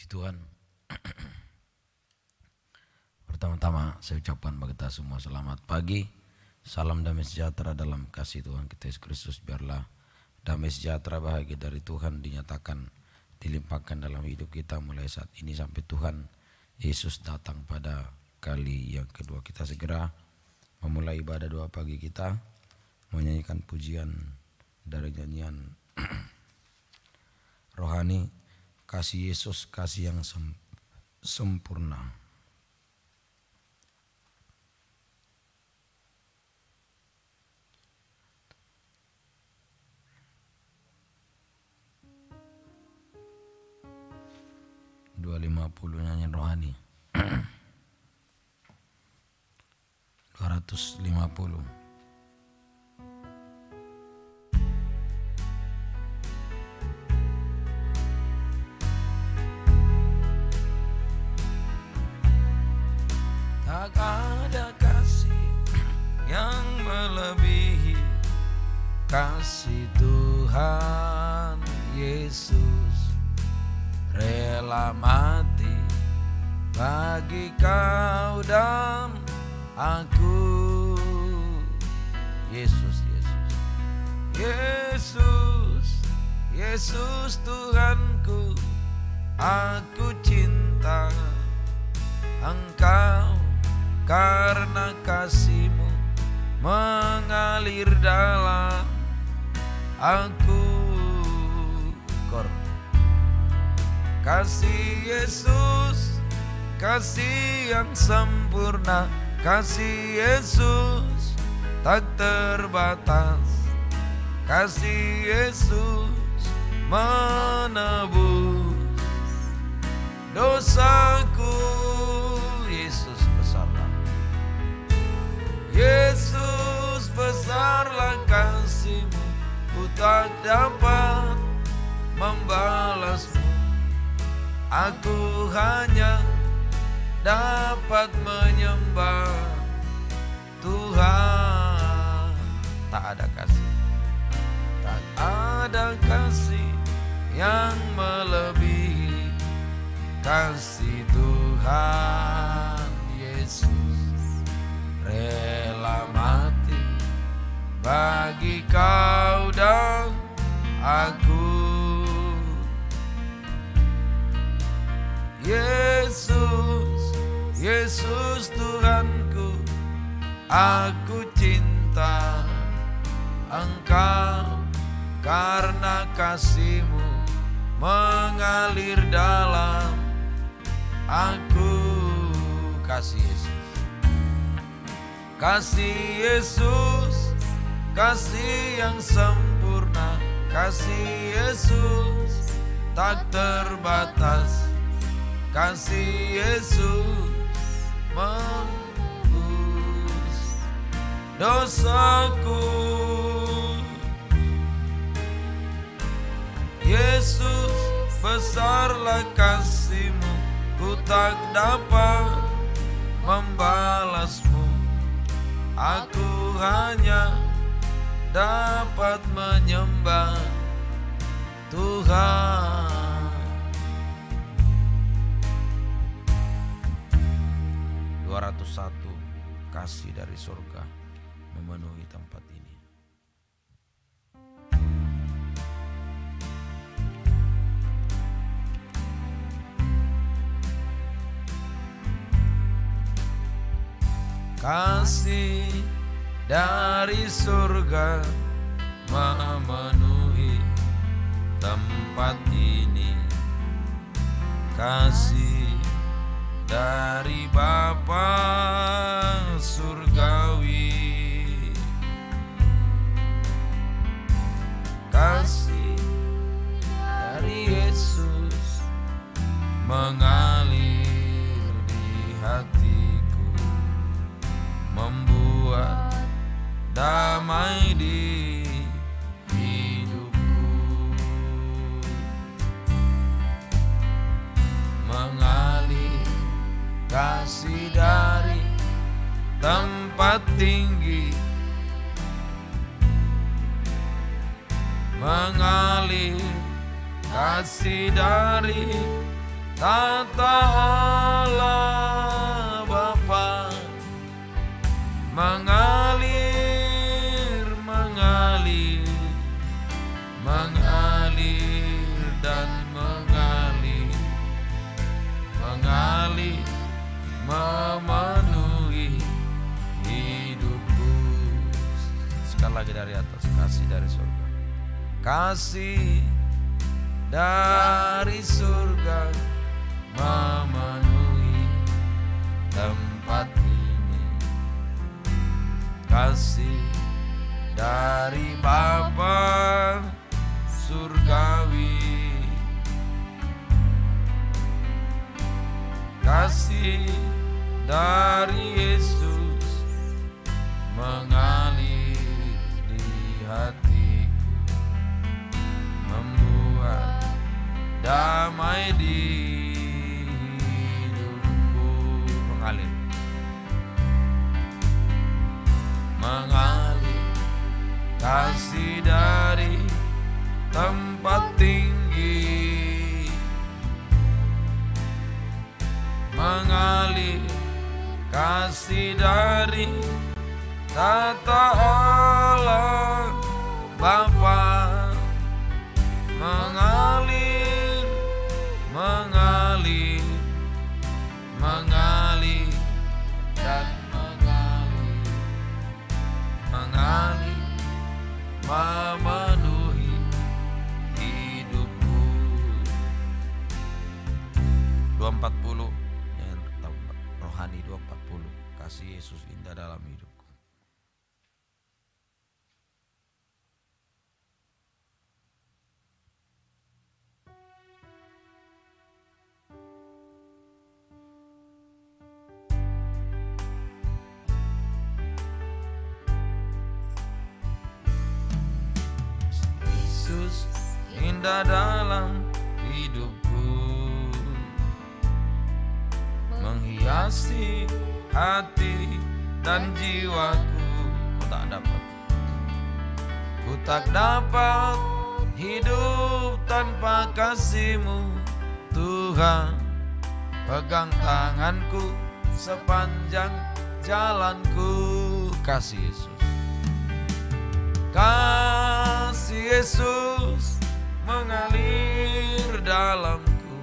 Puji Tuhan. Pertama-tama saya ucapkan bagi kita semua selamat pagi. Salam damai sejahtera dalam kasih Tuhan kita Yesus Kristus. Biarlah damai sejahtera bahagia dari Tuhan dinyatakan, dilimpahkan dalam hidup kita mulai saat ini sampai Tuhan Yesus datang pada kali yang kedua. Kita segera memulai ibadah doa pagi kita, menyanyikan pujian dari nyanyian rohani, kasih Yesus, kasih yang sempurna. Dua 50 nyanyian rohani. 250. Tak ada kasih yang melebihi kasih Tuhan Yesus, rela mati bagi kau dan aku. Yesus, Yesus, Yesus, Yesus Tuhanku, aku cinta Engkau karena kasih-Mu mengalir dalam aku. Kasih Yesus, kasih yang sempurna, kasih Yesus tak terbatas, kasih Yesus menebus dosaku. Yesus besarlah, Yesus besarlah kasih-Mu, ku tak dapat membalasmu. Aku hanya dapat menyembah Tuhan. Tak ada kasih, tak ada kasih yang melebihi kasih Tuhan Yesus, rela mati bagi kau dan aku. Yesus, Yesus Tuhanku, aku cinta Engkau karena kasih-Mu mengalir dalam aku. Kasih Yesus, kasih Yesus, kasih yang sempurna, kasih Yesus tak terbatas, kasih Yesus menebus dosaku. Yesus besarlah kasih-Mu, ku tak dapat membalasmu. Aku hanya dapat menyembah Tuhan. 201 kasih dari surga memenuhi tempat ini. Kasih dari surga memenuhi tempat ini. Kasih dari Bapa surgawi, kasih dari Yesus mengalir di hatiku, membuat damai di hidupku, mengalir kasih dari tempat tinggi, mengalir kasih dari tata Allah Bapa mengalir, mengalir, mengalir dan mengalir, mengalir memenuhi hidupku. Sekali lagi dari atas, kasih dari surga, kasih dari surga memenuhi tempat ini, kasih dari Bapa surgawi, kasih dari Yesus mengalir di hatiku, membuat damai di hidupku. Mengalir, mengalir, kasih dari tempat tinggi, mengalir, kasih dari tata Allah Bapa, mengalir, mengalir, mengalir dan mengalir, mengalir memenuhi hidupku. 240 yang rohani 240, kasih Yesus indah dalam hidupku. Yesus indah dalam hidupku, menghiasi hati dan jiwaku. Ku tak dapat hidup tanpa kasih-Mu Tuhan. Pegang tanganku sepanjang jalanku, kasih Yesus. Kasih Yesus mengalir dalamku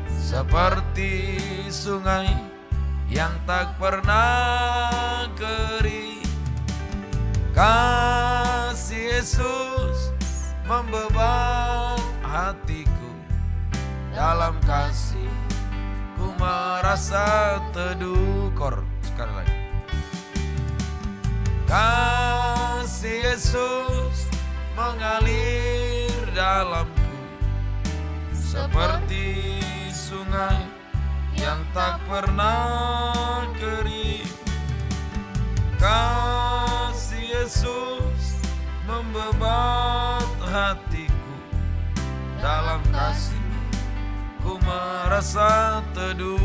seperti sungai yang tak pernah kering. Kasih Yesus membebat hatiku, dalam kasih ku merasa teduh. Sekali lagi. Kasih Yesus mengalir dalamku seperti sungai yang tak pernah kering. Kasih Yesus membebat hatiku, dalam kasih ku merasa teduh.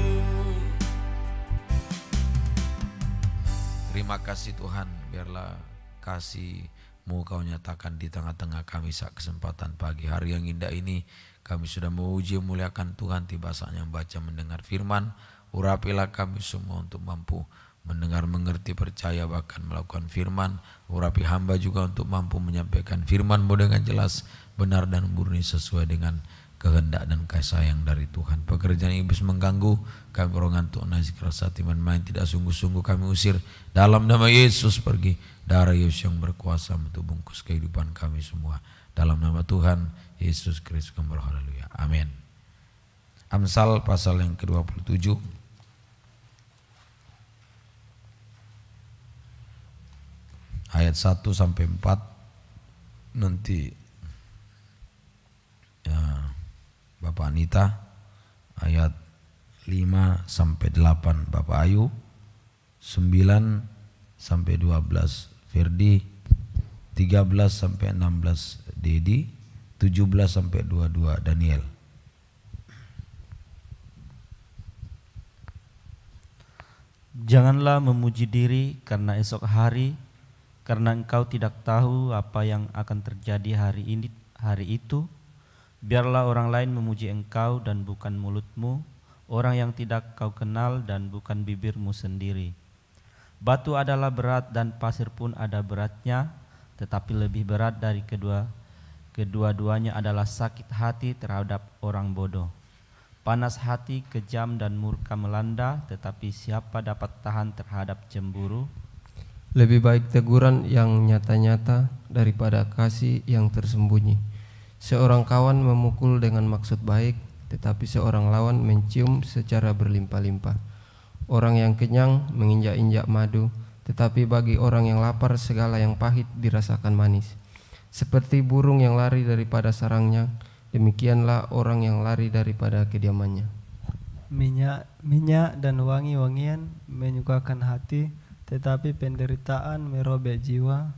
Terima kasih Tuhan, biarlah kasih-Mu Kau nyatakan di tengah-tengah kami saat kesempatan pagi hari yang indah ini. Kami sudah memuji memuliakan Tuhan, tiba saatnya membaca mendengar firman. Urapilah kami semua untuk mampu mendengar, mengerti, percaya, bahkan melakukan firman. Urapi hamba juga untuk mampu menyampaikan firman-Mu dengan jelas, benar dan murni sesuai dengan kehendak dan kasih sayang dari Tuhan. Pekerjaan iblis mengganggu, kami berdoa untuk nasib keras hati main tidak sungguh-sungguh kami usir dalam nama Yesus. Pergi darah Yesus yang berkuasa untuk bungkus kehidupan kami semua. Dalam nama Tuhan Yesus Kristus kami berdoa, haleluya, amin. Amsal pasal yang ke-27 ayat 1 sampai 4 nanti ya, Bapak Anita, ayat 5 sampai 8 Bapak Ayu, 9 sampai 12 Ferdi, 13 sampai 16 Dedi, 17 sampai 22 Daniel. Janganlah memuji diri karena esok hari, karena engkau tidak tahu apa yang akan terjadi hari itu. Biarlah orang lain memuji engkau dan bukan mulutmu, orang yang tidak kau kenal dan bukan bibirmu sendiri. Batu adalah berat dan pasir pun ada beratnya, tetapi lebih berat dari kedua-duanya adalah sakit hati terhadap orang bodoh. Panas hati, kejam dan murka melanda, tetapi siapa dapat tahan terhadap cemburu? Lebih baik teguran yang nyata-nyata daripada kasih yang tersembunyi. Seorang kawan memukul dengan maksud baik, tetapi seorang lawan mencium secara berlimpah-limpah. Orang yang kenyang menginjak-injak madu, tetapi bagi orang yang lapar segala yang pahit dirasakan manis. Seperti burung yang lari daripada sarangnya, demikianlah orang yang lari daripada kediamannya. Minyak dan wangi-wangian menyukakan hati, tetapi penderitaan merobek jiwa.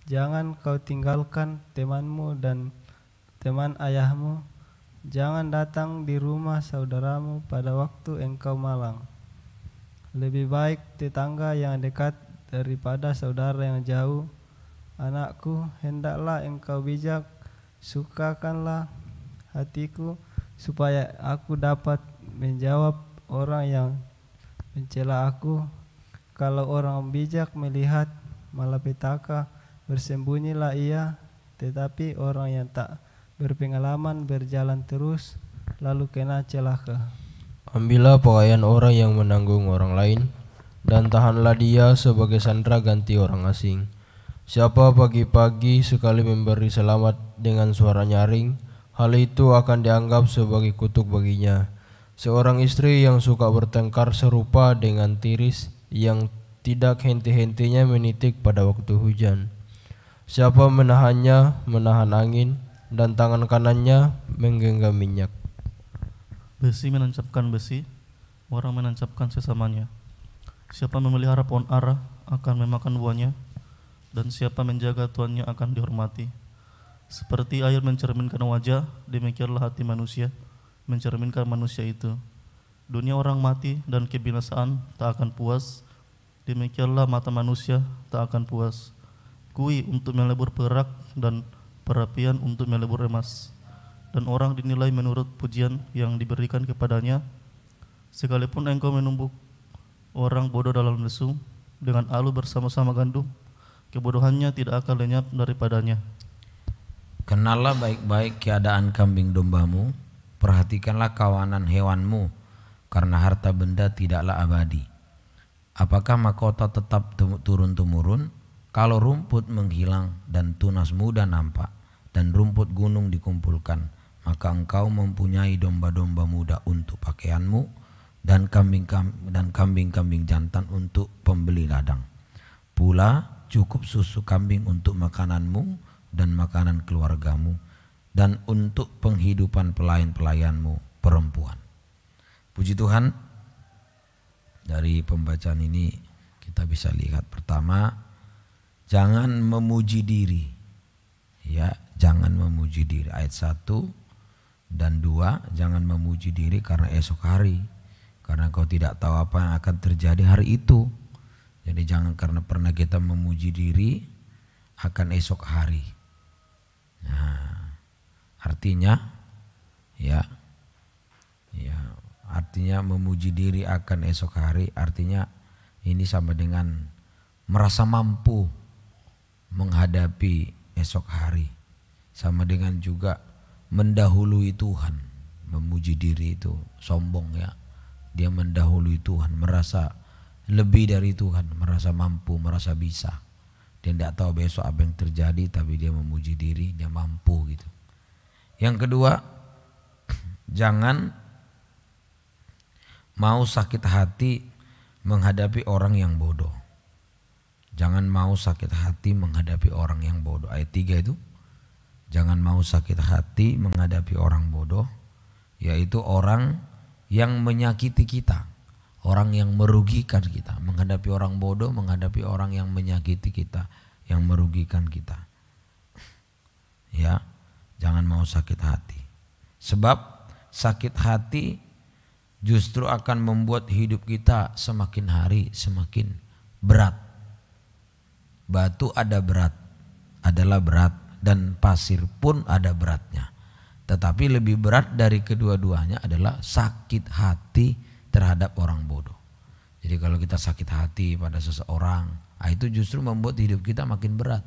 Jangan kau tinggalkan temanmu dan teman ayahmu. Jangan datang di rumah saudaramu pada waktu engkau malang. Lebih baik tetangga yang dekat daripada saudara yang jauh. Anakku, hendaklah engkau bijak, sukakanlah hatiku, supaya aku dapat menjawab orang yang mencela aku. Kalau orang bijak melihat malapetaka, bersembunyilah ia, tetapi orang yang tak berpengalaman berjalan terus, lalu kena celaka. Ambillah pakaian orang yang menanggung orang lain, dan tahanlah dia sebagai sandera ganti orang asing. Siapa pagi-pagi sekali memberi selamat dengan suara nyaring, hal itu akan dianggap sebagai kutuk baginya. Seorang istri yang suka bertengkar serupa dengan tiris yang tidak henti-hentinya menitik pada waktu hujan. Siapa menahannya menahan angin, dan tangan kanannya menggenggam minyak. Besi menancapkan besi, orang menancapkan sesamanya. Siapa memelihara pohon ara akan memakan buahnya, dan siapa menjaga tuannya akan dihormati. Seperti air mencerminkan wajah, demikianlah hati manusia mencerminkan manusia itu. Dunia orang mati dan kebinasaan tak akan puas, demikianlah mata manusia tak akan puas. Kui untuk melebur perak dan perapian untuk melebur emas, dan orang dinilai menurut pujian yang diberikan kepadanya. Sekalipun engkau menumbuk orang bodoh dalam lesu, dengan alu bersama-sama gandum, kebodohannya tidak akan lenyap daripadanya. Kenallah baik-baik keadaan kambing dombamu, perhatikanlah kawanan hewanmu, karena harta benda tidaklah abadi. Apakah mahkota tetap turun-temurun? Kalau rumput menghilang dan tunas muda nampak, dan rumput gunung dikumpulkan, maka engkau mempunyai domba-domba muda untuk pakaianmu, dan kambing-kambing jantan untuk pembeli ladang. Pula cukup susu kambing untuk makananmu dan makanan keluargamu, dan untuk penghidupan pelayan-pelayanmu perempuan. Puji Tuhan, dari pembacaan ini kita bisa lihat, pertama, jangan memuji diri. Ya, jangan memuji diri. Ayat 1 dan 2, jangan memuji diri karena esok hari, karena kau tidak tahu apa yang akan terjadi hari itu. Jadi jangan karena pernah kita memuji diri akan esok hari. Nah, artinya artinya memuji diri akan esok hari, artinya ini sama dengan merasa mampu menghadapi esok hari, sama dengan juga mendahului Tuhan. Memuji diri itu sombong, ya, dia mendahului Tuhan, merasa lebih dari Tuhan, merasa mampu, merasa bisa. Dia tidak tahu besok apa yang terjadi, tapi dia memuji diri, dia mampu gitu. Yang kedua, jangan mau sakit hati menghadapi orang yang bodoh. Jangan mau sakit hati menghadapi orang yang bodoh. Ayat 3 itu, jangan mau sakit hati menghadapi orang bodoh, yaitu orang yang menyakiti kita, orang yang merugikan kita. Menghadapi orang bodoh, menghadapi orang yang menyakiti kita, yang merugikan kita. Ya, jangan mau sakit hati. Sebab sakit hati justru akan membuat hidup kita semakin hari semakin berat. Batu adalah berat, dan pasir pun ada beratnya. Tetapi lebih berat dari kedua-duanya adalah sakit hati terhadap orang bodoh. Jadi kalau kita sakit hati pada seseorang, itu justru membuat hidup kita makin berat.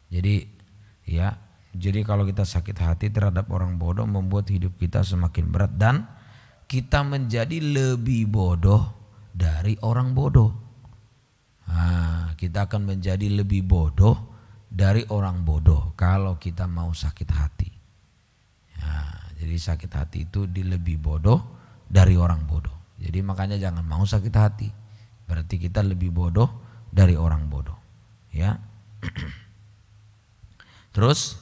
Jadi kalau kita sakit hati terhadap orang bodoh membuat hidup kita semakin berat dan kita menjadi lebih bodoh dari orang bodoh. Kita akan menjadi lebih bodoh dari orang bodoh kalau kita mau sakit hati. Jadi sakit hati itu lebih bodoh dari orang bodoh. Jadi makanya jangan mau sakit hati. Berarti kita lebih bodoh dari orang bodoh. Ya. Terus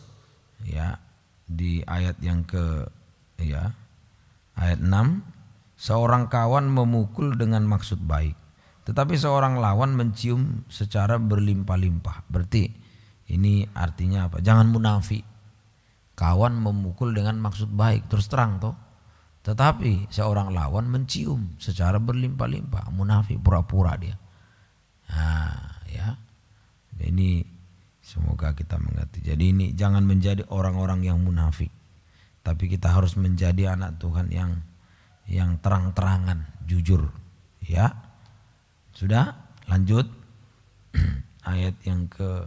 di ayat yang ayat 6, seorang kawan memukul dengan maksud baik, tetapi seorang lawan mencium secara berlimpah-limpah. Berarti ini artinya apa? Jangan munafik. Kawan memukul dengan maksud baik, terus terang toh. Tetapi seorang lawan mencium secara berlimpah-limpah, munafik, pura-pura dia. Ini semoga kita mengerti. Jadi ini jangan menjadi orang-orang yang munafik, tapi kita harus menjadi anak Tuhan yang terang-terangan, jujur. Ya, sudah lanjut ayat yang ke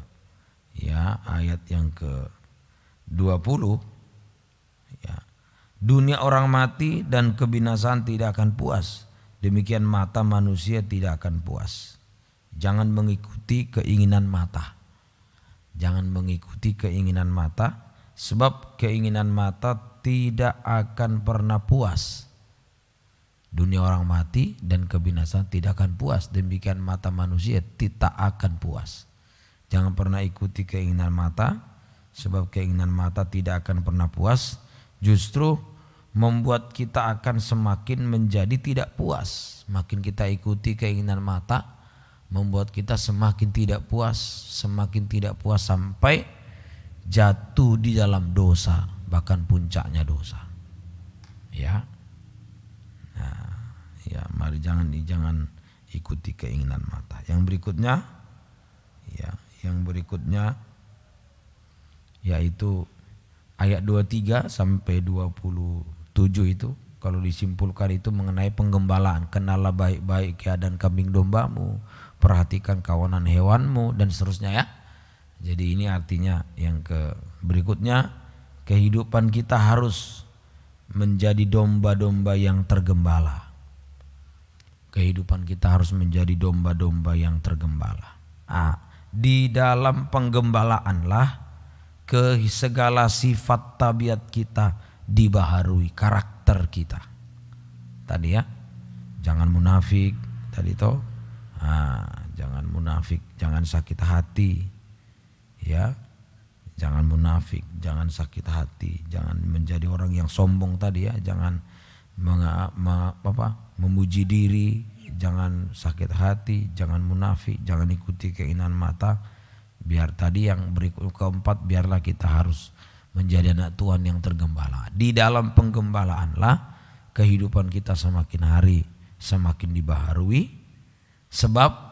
20. Dunia orang mati dan kebinasaan tidak akan puas. Demikian mata manusia tidak akan puas. Jangan mengikuti keinginan mata. Jangan mengikuti keinginan mata, sebab keinginan mata tidak akan pernah puas. Dunia orang mati dan kebinasaan tidak akan puas. Demikian mata manusia tidak akan puas. Jangan pernah ikuti keinginan mata, sebab keinginan mata tidak akan pernah puas. Justru membuat kita akan semakin menjadi tidak puas. Makin kita ikuti keinginan mata, membuat kita semakin tidak puas sampai jatuh di dalam dosa, bahkan puncaknya dosa. Mari jangan ikuti keinginan mata. Yang berikutnya yaitu ayat 23 sampai 27 itu kalau disimpulkan itu mengenai penggembalaan. Kenallah baik-baik keadaan kambing dombamu, perhatikan kawanan hewanmu dan seterusnya ya. Jadi ini artinya yang berikutnya, kehidupan kita harus menjadi domba-domba yang tergembala. Kehidupan kita harus menjadi domba-domba yang tergembala. Di dalam penggembalaanlah segala sifat tabiat kita dibaharui, karakter kita. Tadi ya, jangan munafik tadi toh. Jangan munafik, jangan sakit hati. Ya. Jangan munafik, jangan sakit hati, jangan menjadi orang yang sombong tadi ya, jangan memuji diri, jangan sakit hati, jangan munafik, jangan ikuti keinginan mata. Biar tadi yang berikut keempat, biarlah kita harus menjadi anak Tuhan yang tergembala. Di dalam penggembalaanlah kehidupan kita semakin hari semakin dibaharui, sebab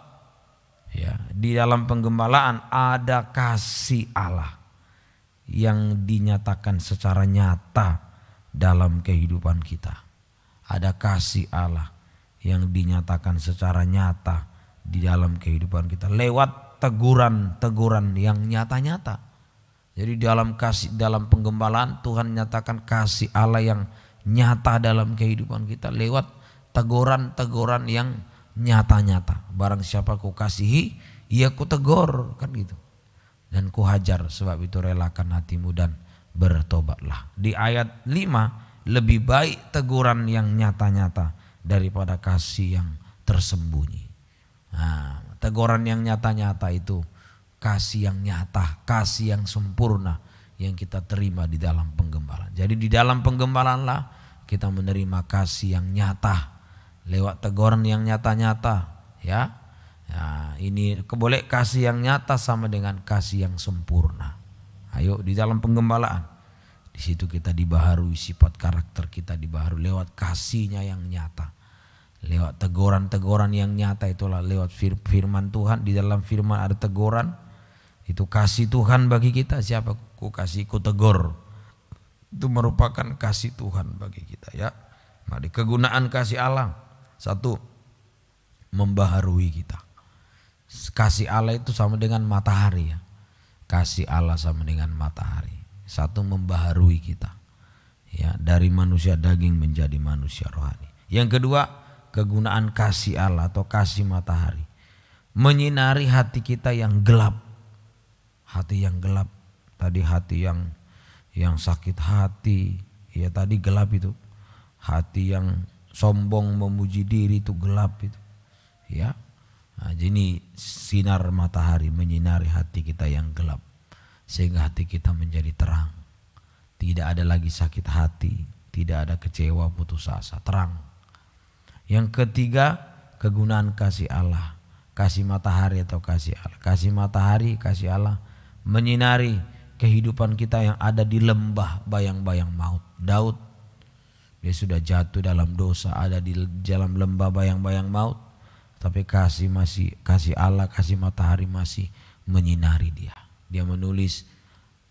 di dalam penggembalaan ada kasih Allah yang dinyatakan secara nyata dalam kehidupan kita. Ada kasih Allah yang dinyatakan secara nyata di dalam kehidupan kita lewat teguran-teguran yang nyata-nyata. Jadi dalam penggembalaan Tuhan nyatakan kasih Allah yang nyata dalam kehidupan kita lewat teguran-teguran yang nyata-nyata. Barang siapa ku kasihi, ia ku tegur, kan gitu. Dan ku hajar, sebab itu relakan hatimu dan bertobatlah. Di ayat 5, lebih baik teguran yang nyata-nyata daripada kasih yang tersembunyi. Teguran yang nyata-nyata itu kasih yang nyata, kasih yang sempurna yang kita terima di dalam penggembalaan. Jadi di dalam penggembalaanlah kita menerima kasih yang nyata lewat teguran yang nyata-nyata, ya. Ini boleh kasih yang nyata sama dengan kasih yang sempurna. Ayo di dalam penggembalaan, di situ kita dibaharui, sifat karakter kita dibaharui lewat kasihnya yang nyata, lewat teguran-teguran yang nyata. Itulah lewat firman Tuhan. Di dalam firman ada teguran, itu kasih Tuhan bagi kita. Siapa ku kasih, ku tegur. Itu merupakan kasih Tuhan bagi kita ya. Mari kegunaan kasih Allah. Satu, membaharui kita. Kasih Allah itu sama dengan matahari ya. Kasih Allah sama dengan matahari. Satu, membaharui kita. Ya, dari manusia daging menjadi manusia rohani. Yang kedua, kegunaan kasih Allah atau kasih matahari. Menyinari hati kita yang gelap. Hati yang gelap. Tadi hati yang sakit hati. Ya tadi gelap itu. Hati yang sombong memuji diri itu gelap itu. Ya. Nah, jadi sinar matahari menyinari hati kita yang gelap. Sehingga hati kita menjadi terang. Tidak ada lagi sakit hati. Tidak ada kecewa, putus asa. Terang. Yang ketiga, kegunaan kasih Allah. Kasih matahari atau kasih Allah. Kasih matahari, kasih Allah menyinari kehidupan kita yang ada di lembah bayang-bayang maut. Daud, dia sudah jatuh dalam dosa, ada di dalam lembah bayang-bayang maut. Tapi kasih Allah, kasih matahari masih menyinari dia. Dia menulis,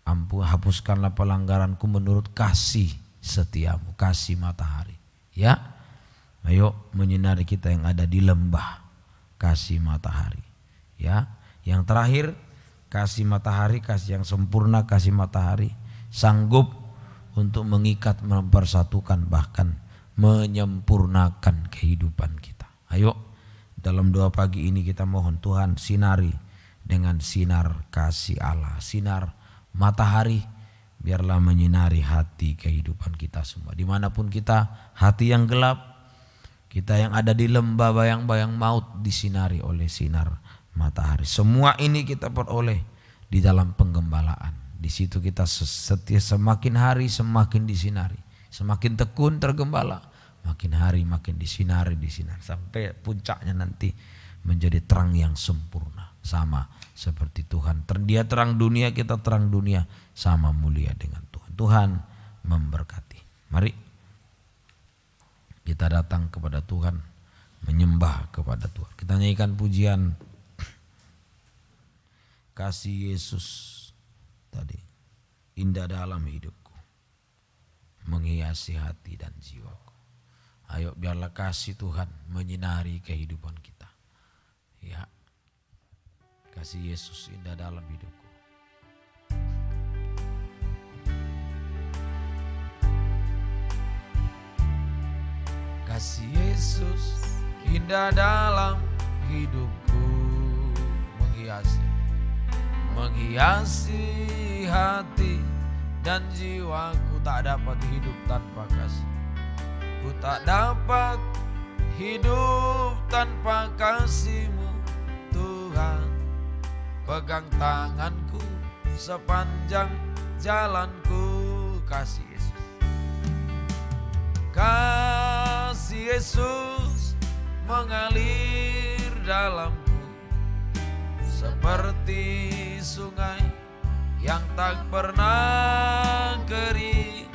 hapuskanlah pelanggaranku menurut kasih setiamu, kasih matahari. Ya, ayo menyinari kita yang ada di lembah kasih matahari. Ya, yang terakhir kasih matahari, kasih yang sempurna, kasih matahari sanggup untuk mengikat, mempersatukan, bahkan menyempurnakan kehidupan kita. Ayo dalam doa pagi ini kita mohon Tuhan sinari dengan sinar kasih Allah, sinar matahari, biarlah menyinari hati kehidupan kita semua. Dimanapun kita, hati yang gelap, kita yang ada di lembah bayang-bayang maut disinari oleh sinar matahari. Semua ini kita peroleh di dalam penggembalaan. Di situ kita semakin hari semakin disinari, semakin tekun tergembala, makin hari makin disinari sampai puncaknya nanti menjadi terang yang sempurna, sama seperti Tuhan. Dia terang dunia, kita terang dunia, sama mulia dengan Tuhan. Tuhan memberkati. Mari kita datang kepada Tuhan, menyembah kepada Tuhan. Kita nyanyikan pujian kasih Yesus tadi, indah dalam hidupku, menghiasi hati dan jiwaku. Ayo biarlah kasih Tuhan menyinari kehidupan kita. Ya, kasih Yesus indah dalam hidupku. Kasih Yesus indah dalam hidupku, menghiasi hati dan jiwaku. Tak dapat hidup tanpa kasih. Ku tak dapat hidup tanpa kasih-Mu Tuhan. Pegang tanganku sepanjang jalanku, kasih Yesus. Kasih Yesus mengalir dalamku seperti sungai yang tak pernah kering.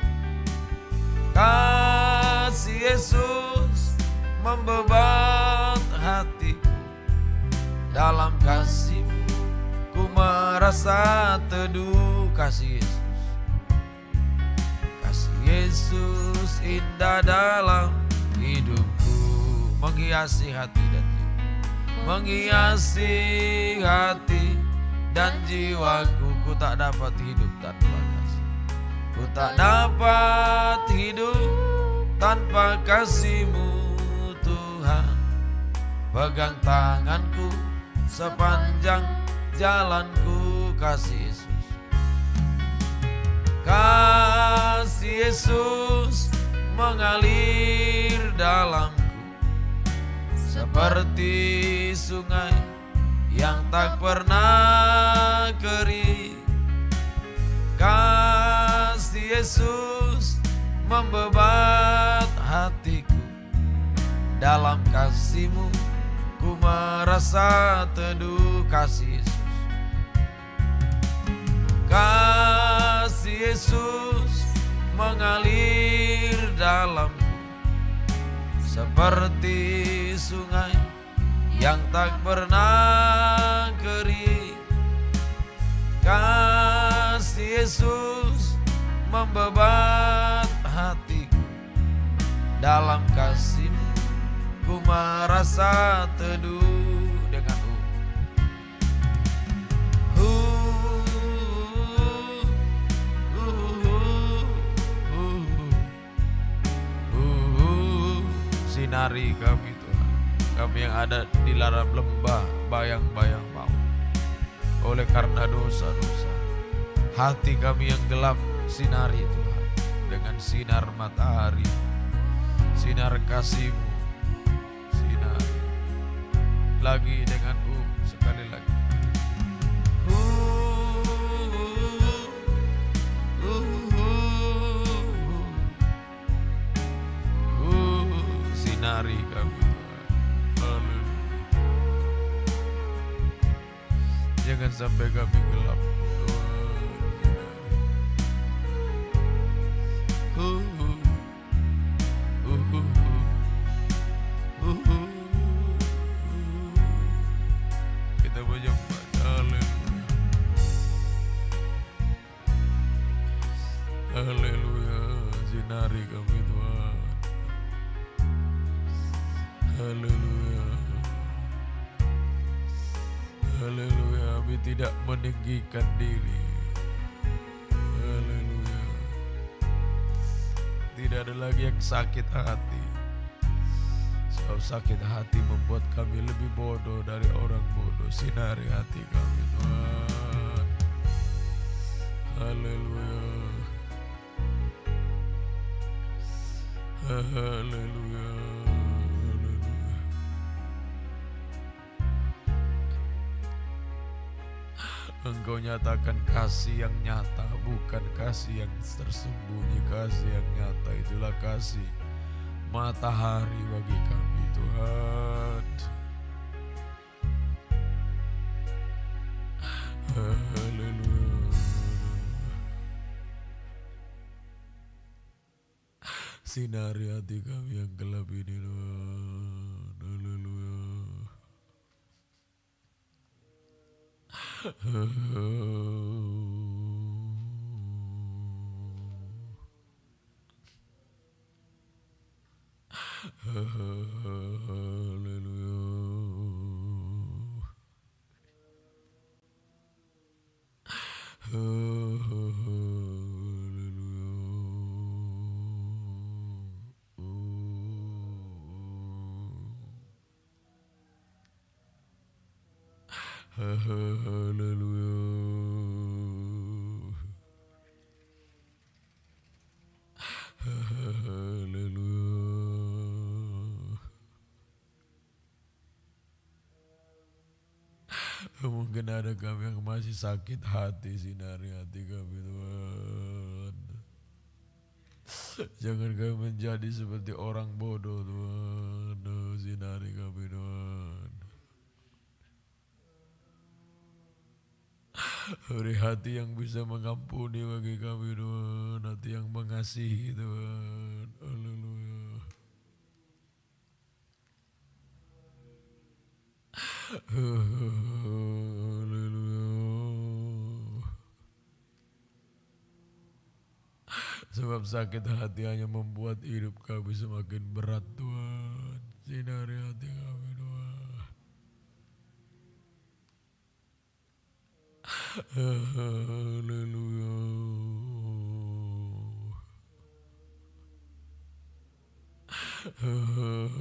Kasih Yesus membebat hatiku. Dalam kasih-Mu ku merasa teduh. Kasih Yesus, kasih Yesus indah dalam hidupku, menghiasi hati dan jiwa, menghiasi hati dan jiwaku. Ku tak dapat hidup tanpa kasih. Ku tak dapat hidup tanpa kasih-Mu Tuhan. Pegang tanganku sepanjang jalanku, kasih Yesus. Kasih Yesus mengalir dalamku seperti sungai yang tak pernah kering. Kasih Yesus membebat hatiku. Dalam kasih-Mu ku merasa teduh. Kasih Yesus, kasih Yesus mengalir dalamku seperti sungai yang tak pernah kering. Kasih Yesus membebat hatiku. Dalam kasih-Mu ku merasa teduh dengan sinari kami Tuhan, kami yang ada di dalam lembah bayang-bayang maut. Oleh karena dosa-dosa, hati kami yang gelap, sinari Tuhan dengan sinar matahari, sinar kasih-Mu, sinari lagi dengan sekali lagi. Sinari kami Tuhan. Haleluya. Jangan sampai kami gelap Tuhan. Kita menyembah. Haleluya. Haleluya. Sinari kami Tuhan. Haleluya. Haleluya. Kami tidak meninggikan diri. Haleluya. Tidak ada lagi yang sakit hati. Sebab sakit hati membuat kami lebih bodoh dari orang bodoh. Sinari hati kami Tuhan. Haleluya. Haleluya. Engkau nyatakan kasih yang nyata, bukan kasih yang tersembunyi. Kasih yang nyata itulah kasih matahari bagi kami Tuhan. Haleluya. Sinari hati kami yang gelap ini Tuhan. Haleluya. Mungkin ada kami yang masih sakit hati, sinari hati kami Tuhan. Jangan kami menjadi seperti orang bodoh Tuhan. Sinari kami Tuhan. Beri hati yang bisa mengampuni bagi kami Tuhan. Hati yang mengasihi Tuhan. Haleluya. Haleluya. Sebab sakit hati hanya membuat hidup kami semakin berat Tuhan. Sinari hati kami Tuhan. Haleluya. Haleluya.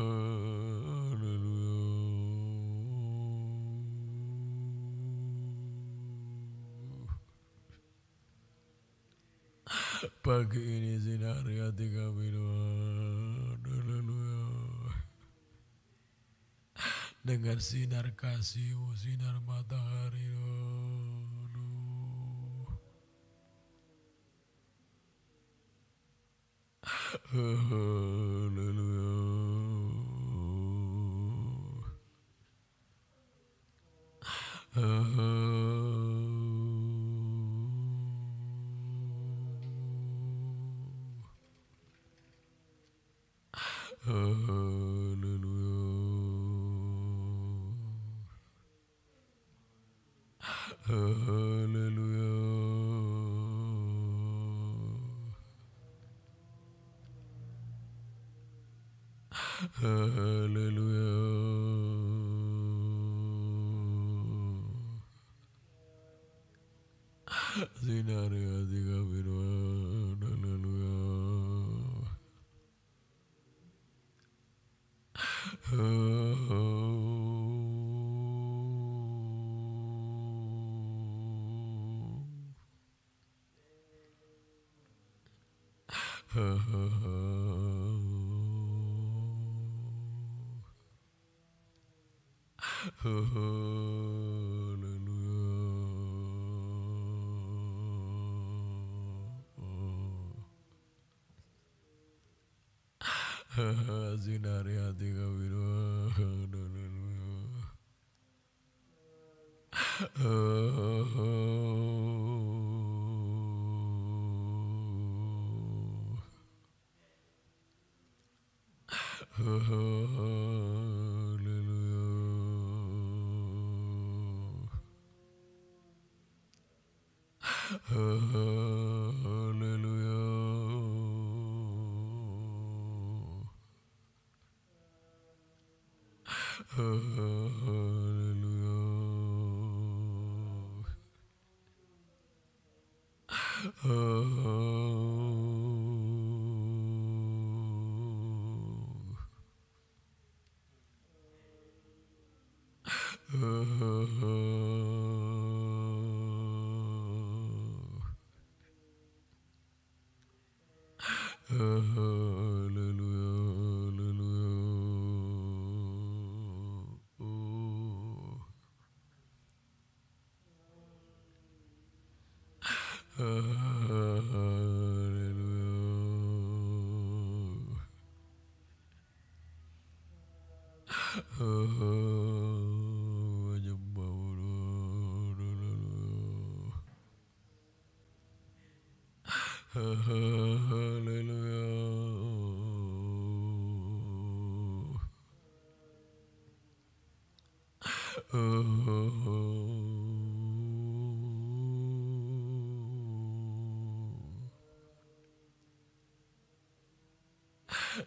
Pagi ini sinari hati kami Tuhan. Haleluya. Dengan sinar kasih-Mu, sinar matahari Tuhan. Haleluya. Haleluya. Haleluya. Sinari hati kami Tuhan. Haleluya. Sinari hati kami Tuhan.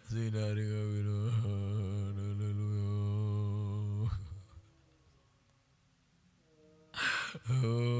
Sinari kami Tuhan. Haleluya.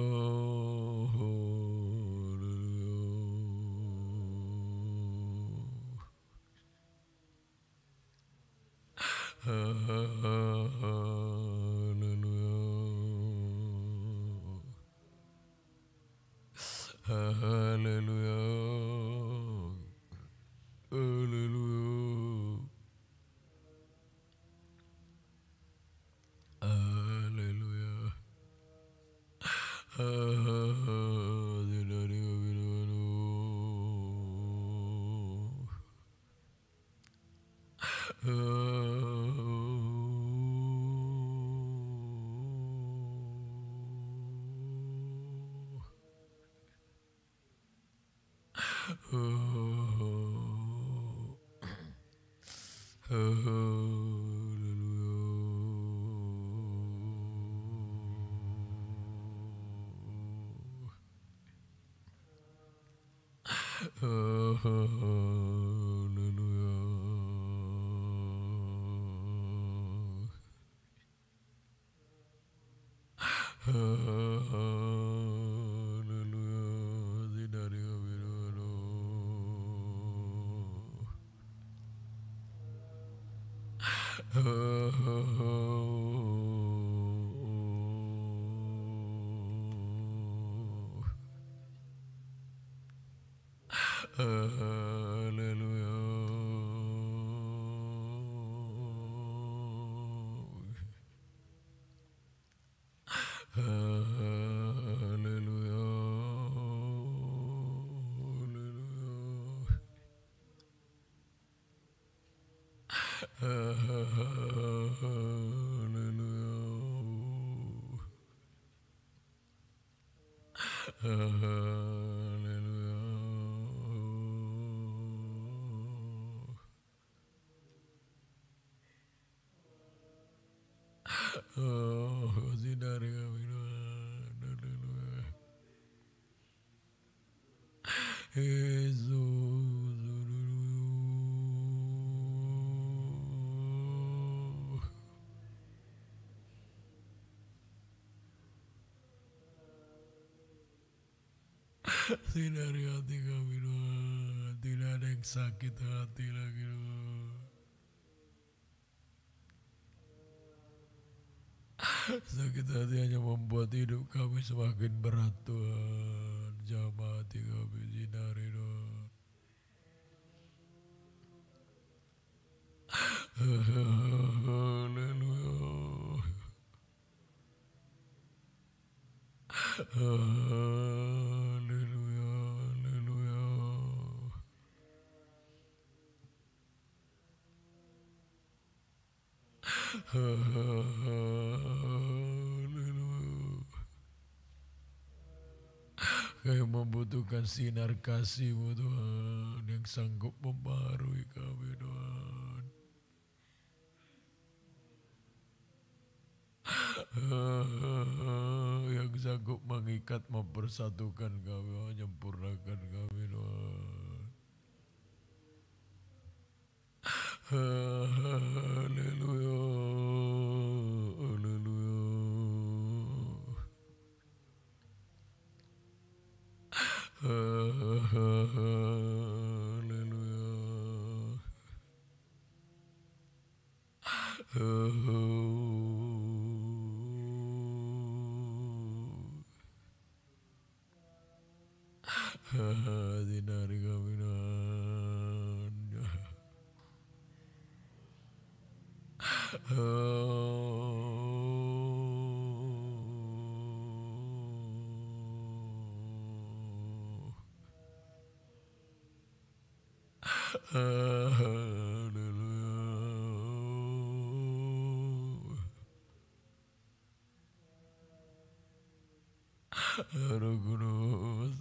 Sinari kami Tuhan. Haleluya. Yesus. Sinari hati kami Tuhan. Tidak ada yang sakit hati lagi Tuhan. Sakit hati hanya membuat hidup kami semakin berat Tuhan. Jamah hati kami sinari Tuhan. Haleluya. Haleluya. Haleluya. Haleluya. Kami membutuhkan sinar kasih-Mu Tuhan yang sanggup membaharui kami Tuhan. Yang sanggup mengikat, mempersatukan kami, menyempurnakan kami Tuhan. Haleluya. Haleluya. Sinari kami Tuhan. Haleluya. Roh Kudus.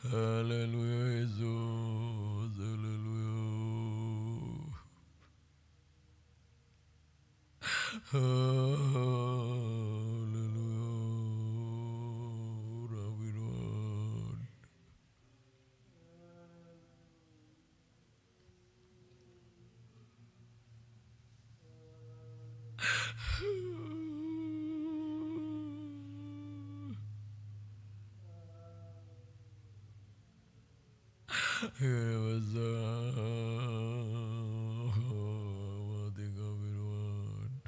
Haleluya Yesus. Haleluya. Haleluya. Rabbi Tuhan. Mati kami Tuhan.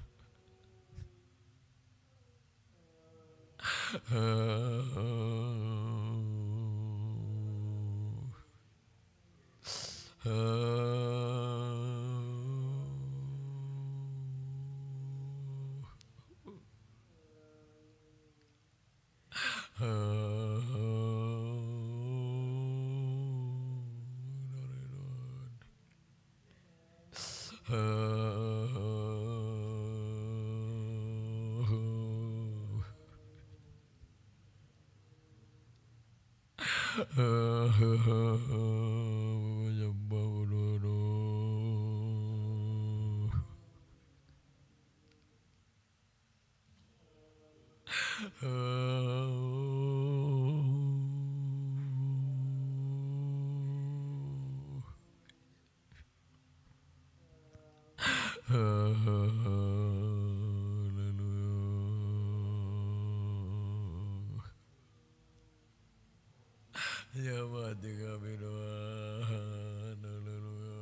Menyembah Ya mati kami Tuhan. Haleluya.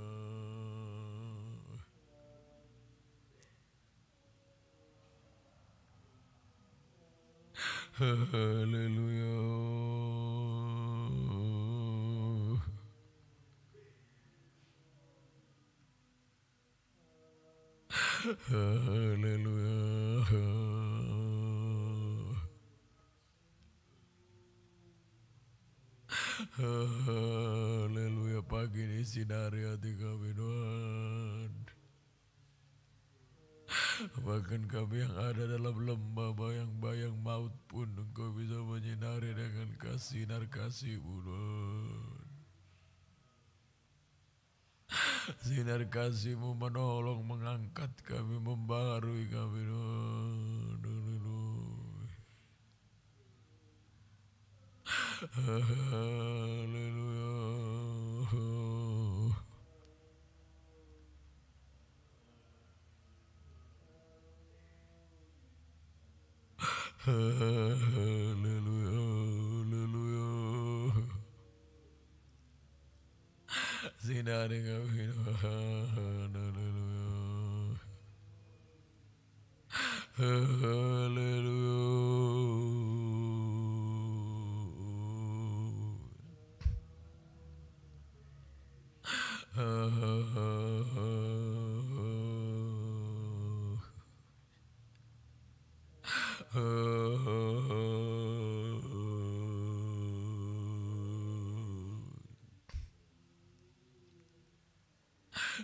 Haleluya. Haleluya. Haleluya. Pagi ini sinari hati kami Tuhan. Bahkan kami yang ada dalam lembah bayang-bayang maut pun Engkau bisa menyinari dengan sinar kasih-Mu Tuhan. Sinar kasih-Mu menolong, mengangkat kami, membaharui kami Tuhan. Haleluya. Haleluya. Haleluya, haleluya. Sinari kami haleluya. Haleluya.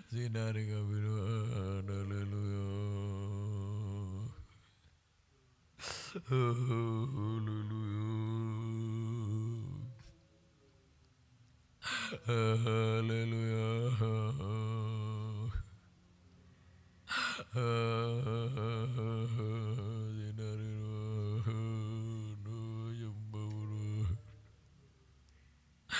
Sinari kami haleluya. Haleluya. Haleluya. Sinari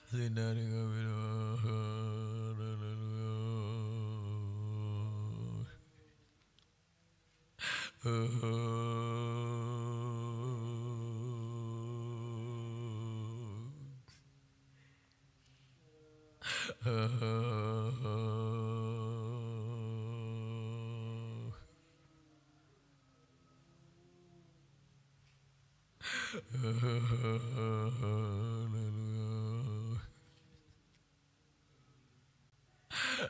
Sinari kami haleluya.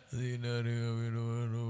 Sinari kami haleluya.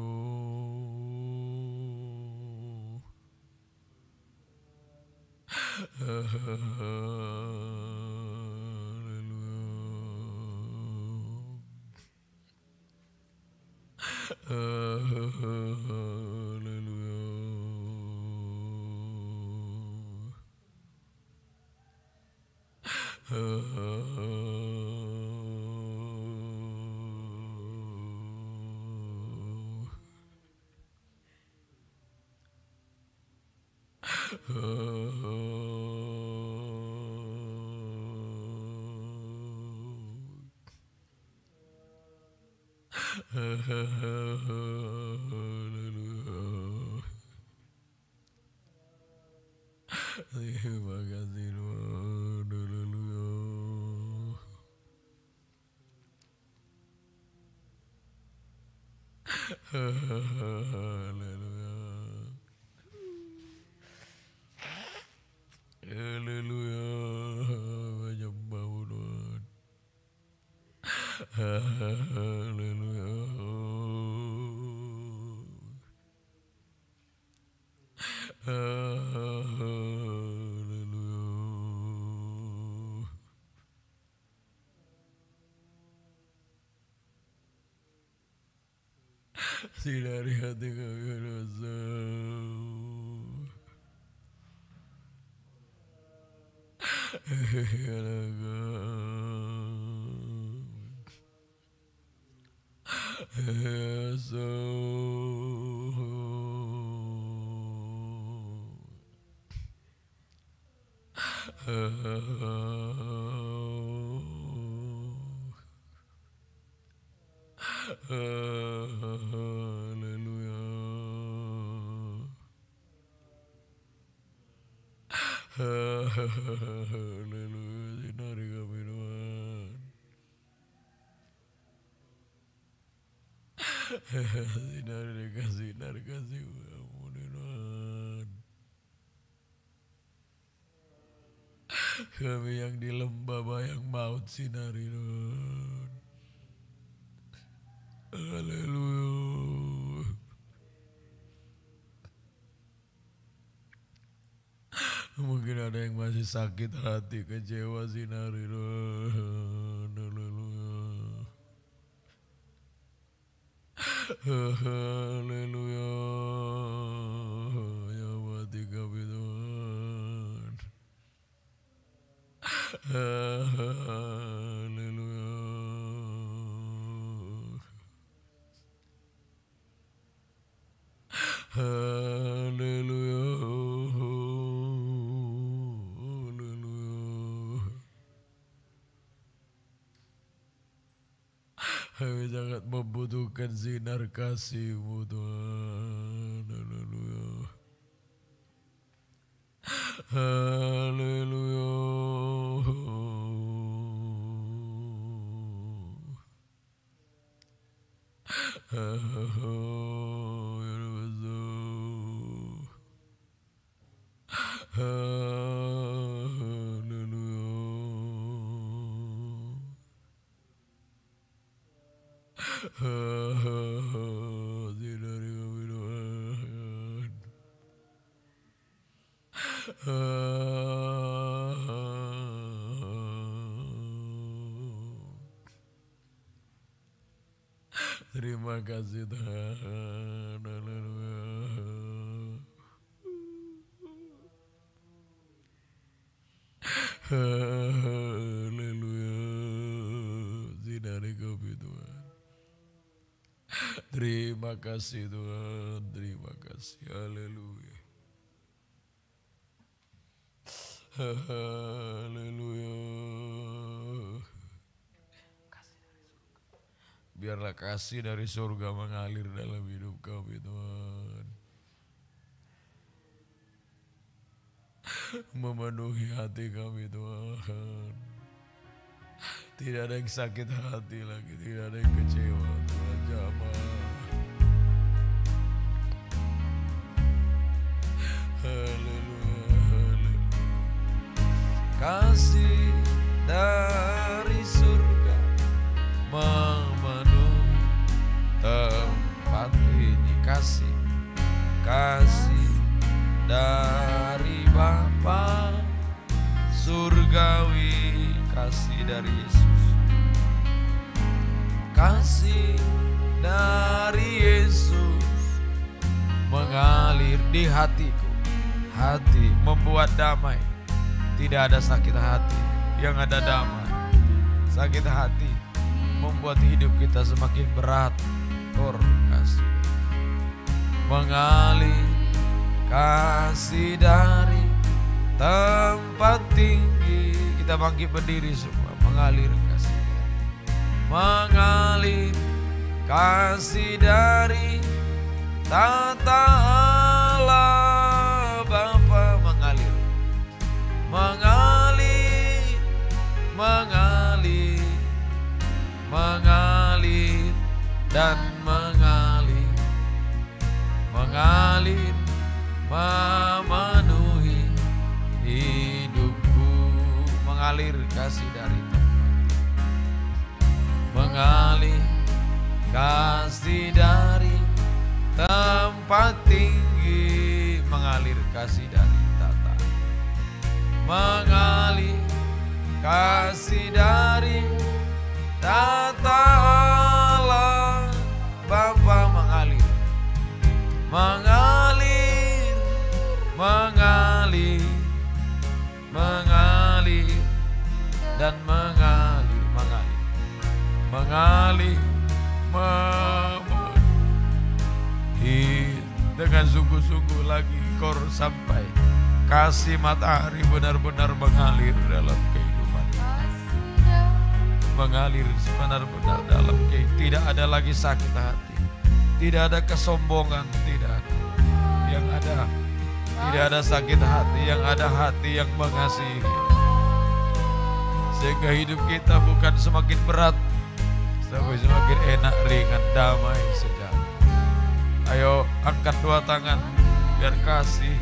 Terima kasih Tuhan. Haleluya. Haleluya. Haleluya. Menyembah Tuhan. Haleluya. Haleluya. Sinari hati kami rasa. Haleluya. Haleluya. Sinari kami Tuhan. Sinari kasih ampuni Tuhan. Kami yang di lembah bayang maut sinari Tuhan. Haleluya. Mungkin ada yang masih sakit hati, kecewa, sinari. Haleluya. Ya mati kami Tuhan. Haleluya. Haleluya. Kami sangat membutuhkan sinar kasih-Mu Tuhan. Haleluya. Haleluya. Terima kasih Tuhan. Haleluya. Haleluya. Sinari kami Tuhan. Terima kasih Tuhan. Terima kasih. Haleluya. Haleluya. Biarlah kasih dari surga mengalir dalam hidup kami Tuhan. Memenuhi hati kami Tuhan. Tidak ada yang sakit hati lagi, tidak ada yang kecewa Tuhan. Jamah. Haleluya, haleluya. Kasih dari surga memenuhi tempat ini. Kasih dari Bapa surgawi, kasih dari Yesus, kasih dari Yesus mengalir di hatiku. Hati membuat damai, tidak ada sakit hati, yang ada damai. Sakit hati membuat hidup kita semakin berat. Kasih mengalir, kasih dari tempat tinggi. Kita bangkit berdiri semua. Mengalir kasih, mengalir kasih dari tata Allah Bapa. Mengalir, mengalir, mengalir, mengalir dan mengalir, mengalir memenuhi hidupku. Mengalir kasih dari tempat, mengalir kasih dari tempat tinggi. Mengalir kasih dari tata, mengalir kasih dari tata Allah Bapa. Mengalir, mengalir, mengalir, mengalir dan mengalir, mengalir, mengalir, memenuhi dengan sungguh-sungguh lagi. Kor sampai kasih matahari benar-benar mengalir dalam kehidupan, mengalir benar-benar dalam kehidupan. Tidak ada lagi sakit hati, tidak ada kesombongan, tidak ada. Yang ada, tidak ada sakit hati, yang ada hati yang mengasihi. Sehingga hidup kita bukan semakin berat, tapi semakin enak, ringan, damai, sejahtera. Ayo angkat dua tangan, biar kasih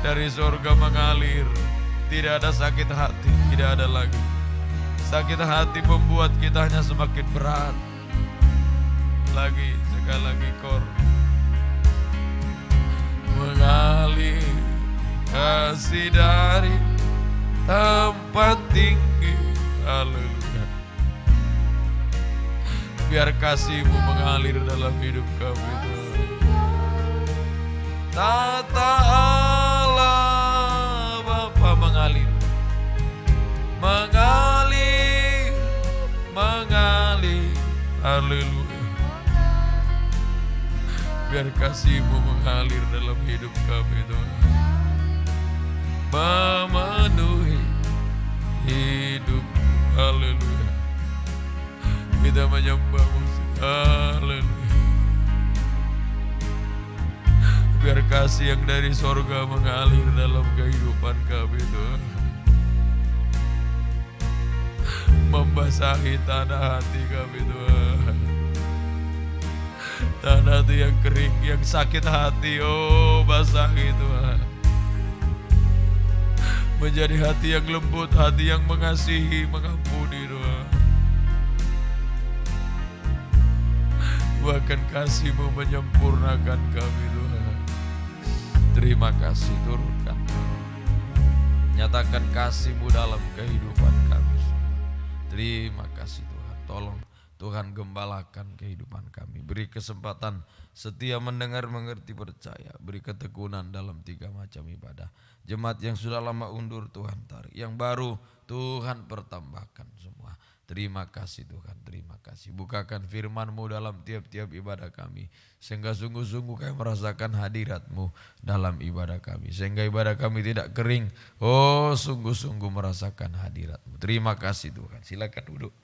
dari surga mengalir. Tidak ada sakit hati, tidak ada lagi. Sakit hati membuat kita hanya semakin berat. Lagi, sekali lagi kor. Mengalir kasih dari tempat tinggi. Haleluya. Biar kasih-Mu mengalir dalam hidup kami Tuhan. Tata Allah Bapa mengalir, mengalir, mengalir. Haleluya. Biar kasih-Mu mengalir dalam hidup kami Tuhan, memenuhi hidup. Haleluya. Kita menyembah-Mu. Haleluya. Biar kasih yang dari sorga mengalir dalam kehidupan kami Tuhan, membasahi tanah hati kami Tuhan. Tanah hati yang kering, yang sakit hati, oh basahi Tuhan. Menjadi hati yang lembut, hati yang mengasihi, mengampuni Tuhan. Bahkan kasih-Mu menyempurnakan kami Tuhan. Terima kasih, turunkan, nyatakan kasih-Mu dalam kehidupan kami. Terima kasih Tuhan, tolong Tuhan gembalakan kehidupan kami. Beri kesempatan setia mendengar, mengerti, percaya. Beri ketekunan dalam 3 macam ibadah. Jemaat yang sudah lama undur Tuhan tarik, yang baru Tuhan pertambahkan semua. Terima kasih Tuhan, terima kasih. Bukakan firman-Mu dalam tiap-tiap ibadah kami, sehingga sungguh-sungguh kami merasakan hadirat-Mu dalam ibadah kami, sehingga ibadah kami tidak kering. Oh, sungguh-sungguh merasakan hadirat-Mu. Terima kasih Tuhan. Silakan duduk.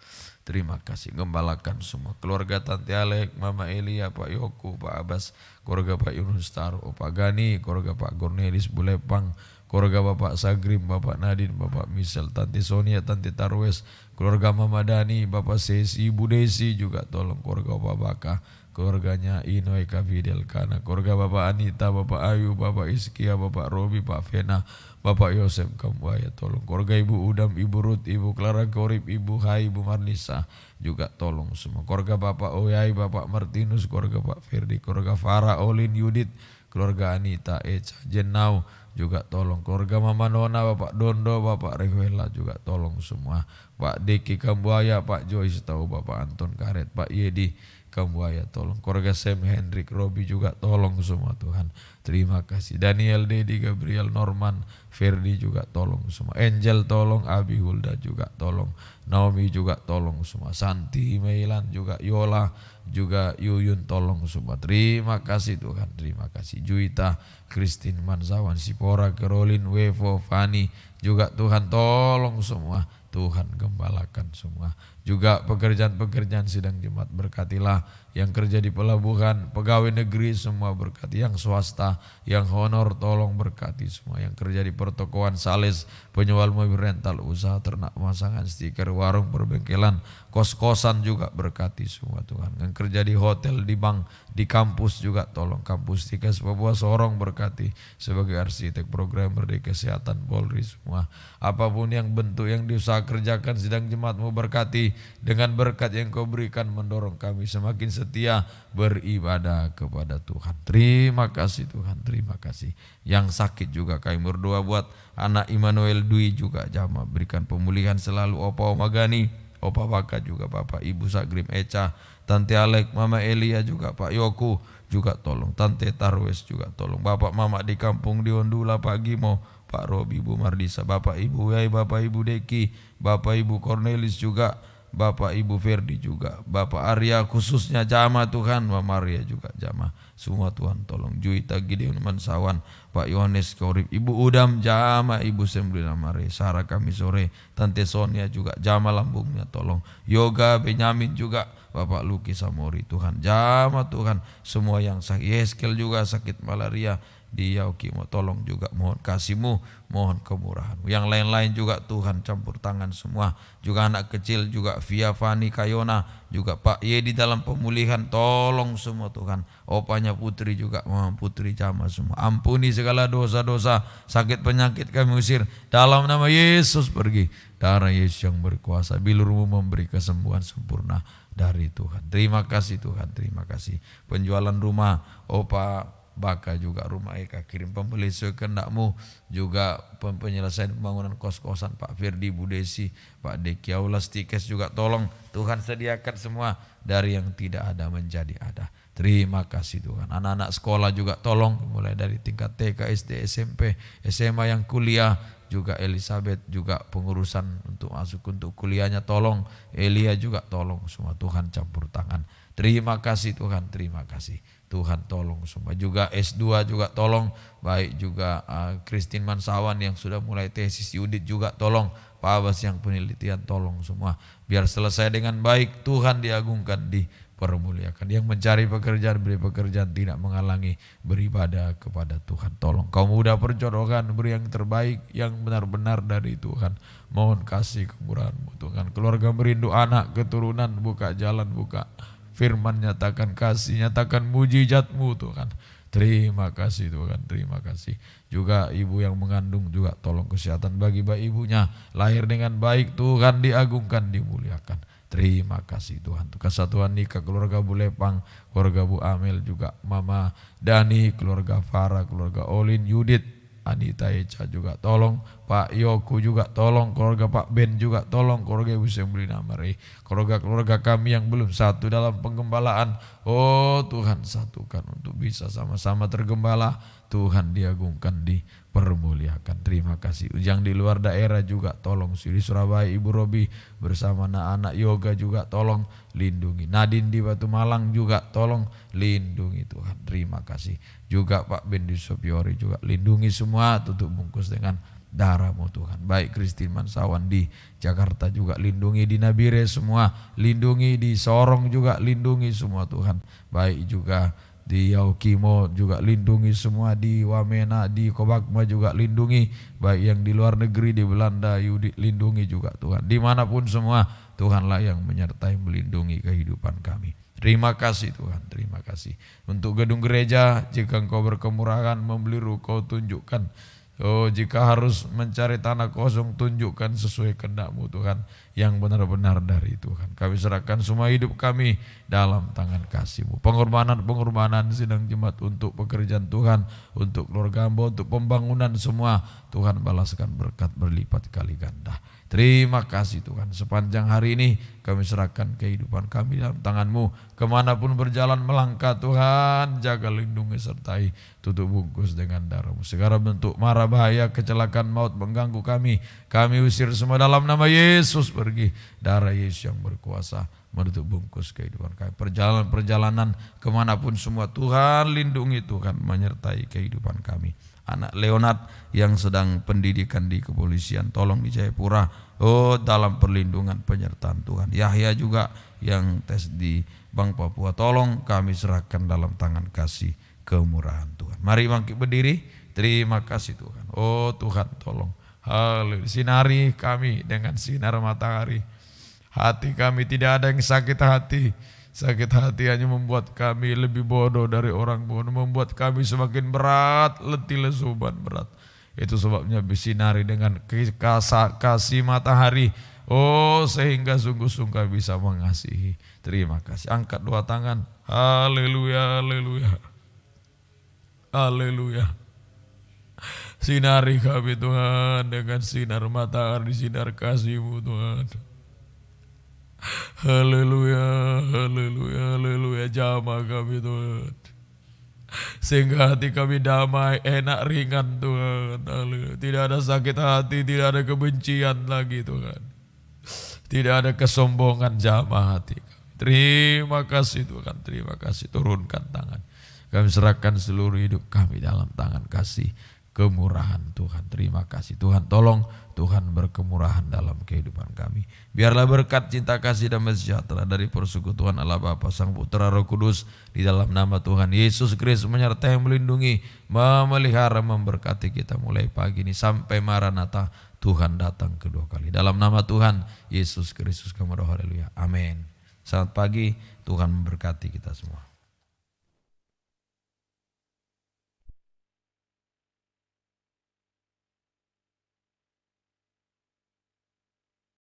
Terima kasih, gembalakan semua keluarga Tante Alek, Mama Elia, Pak Yoku, Pak Abbas, keluarga Pak Yunus Taro, Pak Gani, keluarga Pak Cornelis Bulepang, keluarga Bapak Sagrim, Bapak Nadine, Bapak Misel, Tante Sonia, Tante Tarwes, keluarga Mama Dani, Bapak Sesi, Ibu Desi juga tolong, keluarga Bapak Baka, keluarganya Inoy Kafidel Kana, keluarga Bapak Anita, Bapak Ayu, Bapak Iskia, Bapak Robi, Pak Vena, Bapak Yosef Kambuaya tolong, keluarga Ibu Udam, Ibu Ruth, Ibu Clara Korip, Ibu Hai, Ibu Marlisa juga tolong semua, keluarga Bapak Oyai, Bapak Martinus, keluarga Pak Ferdi, keluarga Farah, Olin, Yudit, keluarga Anita, Eca, Jenau juga tolong, keluarga Mama Nona, Bapak Dondo, Bapak Rehuela juga tolong semua, Pak Deki Kambuaya, Pak Joyce tahu, Bapak Anton Karet, Pak Yedi Kambuaya tolong, keluarga Sam Hendrik, Robi juga tolong semua Tuhan. Terima kasih. Daniel, Dedi, Gabriel, Norman, Ferdi juga tolong semua. Angel tolong, Abi Hulda juga tolong, Naomi juga tolong semua, Santi, Meilan juga, Yola juga, Yuyun tolong semua. Terima kasih Tuhan, terima kasih. Juita, Christine Mansawan, Sipora, Caroline, Wevo, Fani juga Tuhan tolong semua. Tuhan gembalakan semua. Juga pekerjaan-pekerjaan sidang jemaat berkatilah, yang kerja di pelabuhan, pegawai negeri semua berkati, yang swasta, yang honor tolong berkati semua, yang kerja di pertokoan, sales, penjual mobil rental, usaha ternak, pemasangan stiker, warung, perbengkelan, kos-kosan juga berkati semua Tuhan. Yang kerja di hotel, di bank, di kampus juga tolong, kampus Tikas Papua Sorong berkati, sebagai arsitek, programmer di kesehatan Polri semua. Apapun yang bentuk yang diusaha kerjakan sidang jemaatmu berkati, dengan berkat yang Kau berikan mendorong kami semakin setia beribadah kepada Tuhan. Terima kasih Tuhan, terima kasih. Yang sakit juga kami berdoa buat anak Immanuel Dwi juga jamaah, berikan pemulihan selalu. Opa Oma Gani, Opa Baka juga, Bapak Ibu Sagrim, Eca, Tante Alek, Mama Elia juga, Pak Yoku juga tolong, Tante Tarwes juga tolong, Bapak Mama di kampung di Ondula, Pak Gimo, Pak Robi, Ibu Mardisa, Bapak Ibu Yai, Bapak Ibu Deki, Bapak Ibu Cornelis juga, Bapak Ibu Ferdi juga, Bapak Arya khususnya jamaah Tuhan, Mama Maria juga jamaah semua Tuhan tolong. Juita Gideon Mansawan, Pak Yohanes Korip, Ibu Udam jamaah, Ibu Sembrina Mare, Sarah kami sore, Tante Sonia juga jamaah lambungnya tolong. Yoga Benyamin juga, Bapak Luki Samori Tuhan jamaah Tuhan. Semua yang sakit, Yeskel juga sakit malaria di Yaukimo tolong juga, mohon kasih-Mu, mohon kemurahan-Mu. Yang lain-lain juga Tuhan campur tangan semua, juga anak kecil juga, Via Fani Kayona juga, Pak Yedi dalam pemulihan tolong semua Tuhan. Opanya Putri juga, Mama Putri jamaah semua, ampuni segala dosa-dosa, sakit penyakit kami usir dalam nama Yesus, pergi darah Yesus yang berkuasa. Bilur-Mu memberi kesembuhan sempurna dari Tuhan. Terima kasih Tuhan, terima kasih. Penjualan rumah Opa Baka juga rumah Eka, kirim pembeli sesuai kehendak-Mu, juga penyelesaian pembangunan kos-kosan Pak Firdi, Bu Desi, Pak Deki, Aula Stikes juga tolong Tuhan sediakan semua dari yang tidak ada menjadi ada. Terima kasih Tuhan. Anak-anak sekolah juga tolong, mulai dari tingkat TK, SD, SMP, SMA yang kuliah, juga Elizabeth juga pengurusan untuk masuk untuk kuliahnya tolong, Elia juga tolong semua, Tuhan campur tangan. Terima kasih Tuhan, terima kasih Tuhan, tolong semua. Juga S2 juga tolong, baik juga Christine Mansawan yang sudah mulai tesis, Yudit juga tolong, Pak Abbas yang penelitian tolong semua. Biar selesai dengan baik, Tuhan diagungkan, dipermuliakan. Yang mencari pekerjaan, beri pekerjaan, tidak menghalangi beribadah kepada Tuhan. Tolong kaum muda perjodohan, beri yang terbaik, yang benar-benar dari Tuhan. Mohon kasih kemurahan-Mu Tuhan. Keluarga merindu anak, keturunan, buka jalan, buka firman, nyatakan kasih, nyatakan mujizat-Mu Tuhan. Terima kasih Tuhan, terima kasih. Juga ibu yang mengandung juga tolong kesehatan bagi bayi ibunya, lahir dengan baik, Tuhan diagungkan, dimuliakan. Terima kasih Tuhan. Kesatuan nikah keluarga Bu Lepang, keluarga Bu Amel, juga Mama Dani, keluarga Farah, keluarga Olin, Yudit, Anita, Eca juga tolong, Pak Yoku juga tolong, keluarga Pak Ben juga tolong, keluarga Ibu Sembrina Mari, keluarga kami yang belum satu dalam penggembalaan. Oh Tuhan, satukan untuk bisa sama-sama tergembala. Tuhan diagungkan, dipermuliakan. Terima kasih. Yang di luar daerah juga tolong, di Surabaya Ibu Robi bersama anak-anak yoga juga tolong lindungi. Nadine di Batu Malang juga tolong lindungi Tuhan. Terima kasih. Juga Pak Ben di Sopiori juga lindungi semua, tutup bungkus dengan darah-Mu Tuhan. Baik Christine Mansawan di Jakarta juga lindungi, di Nabire semua lindungi, di Sorong juga lindungi semua Tuhan. Baik juga di Yaukimo juga lindungi semua, di Wamena, di Kobakma juga lindungi, baik yang di luar negeri, di Belanda, Yudi lindungi juga Tuhan. Dimanapun semua, Tuhanlah yang menyertai, melindungi kehidupan kami. Terima kasih Tuhan, terima kasih. Untuk gedung gereja, jika Engkau berkemurahan membeli ruko, tunjukkan. Oh, jika harus mencari tanah kosong, tunjukkan sesuai kehendak-Mu Tuhan, yang benar-benar dari Tuhan. Kami serahkan semua hidup kami dalam tangan kasih-Mu. Pengorbanan sidang jemaat untuk pekerjaan Tuhan, untuk keluarga hamba, untuk pembangunan semua, Tuhan balaskan berkat berlipat kali ganda. Terima kasih Tuhan. Sepanjang hari ini kami serahkan kehidupan kami dalam tangan-Mu. Kemanapun berjalan melangkah Tuhan, jaga, lindungi, sertai, tutup bungkus dengan darah-Mu. Segala bentuk mara bahaya, kecelakaan, maut mengganggu kami usir semua dalam nama Yesus. Pergi, darah Yesus yang berkuasa menutup bungkus kehidupan kami. Perjalanan kemanapun semua, Tuhan lindungi, Tuhan menyertai kehidupan kami. Anak Leonard yang sedang pendidikan di kepolisian, tolong di Jayapura, oh dalam perlindungan penyertaan Tuhan. Yahya juga yang tes di Bank Papua, tolong kami serahkan dalam tangan kasih kemurahan Tuhan. Mari bangkit berdiri, terima kasih Tuhan. Oh Tuhan tolong, haleluya, sinari kami dengan sinar matahari. Hati kami tidak ada yang sakit hati. Sakit hati hanya membuat kami lebih bodoh dari orang bodoh, membuat kami semakin berat, letih lesu berat. Itu sebabnya bersinari dengan kasih matahari. Oh, sehingga sungguh-sungguh bisa mengasihi. Terima kasih. Angkat dua tangan. Haleluya, haleluya. Haleluya. Sinari kami Tuhan dengan sinar matahari, sinar kasih-Mu Tuhan. Haleluya, haleluya, haleluya. Jamah kami Tuhan, sehingga hati kami damai, enak, ringan Tuhan. Haleluya. Tidak ada sakit hati, tidak ada kebencian lagi Tuhan, tidak ada kesombongan. Jamah hati kami. Terima kasih Tuhan, terima kasih. Turunkan tangan, kami serahkan seluruh hidup kami dalam tangan kasih kemurahan Tuhan. Terima kasih Tuhan, tolong Tuhan berkemurahan dalam kehidupan kami. Biarlah berkat, cinta kasih, damai sejahtera dari persekutuan Allah Bapa, Sang Putra, Roh Kudus di dalam nama Tuhan Yesus Kristus menyertai, melindungi, memelihara, memberkati kita mulai pagi ini sampai Maranatha, Tuhan datang kedua kali. Dalam nama Tuhan Yesus Kristus kami berdoa, haleluya, amin. Selamat pagi, Tuhan memberkati kita semua.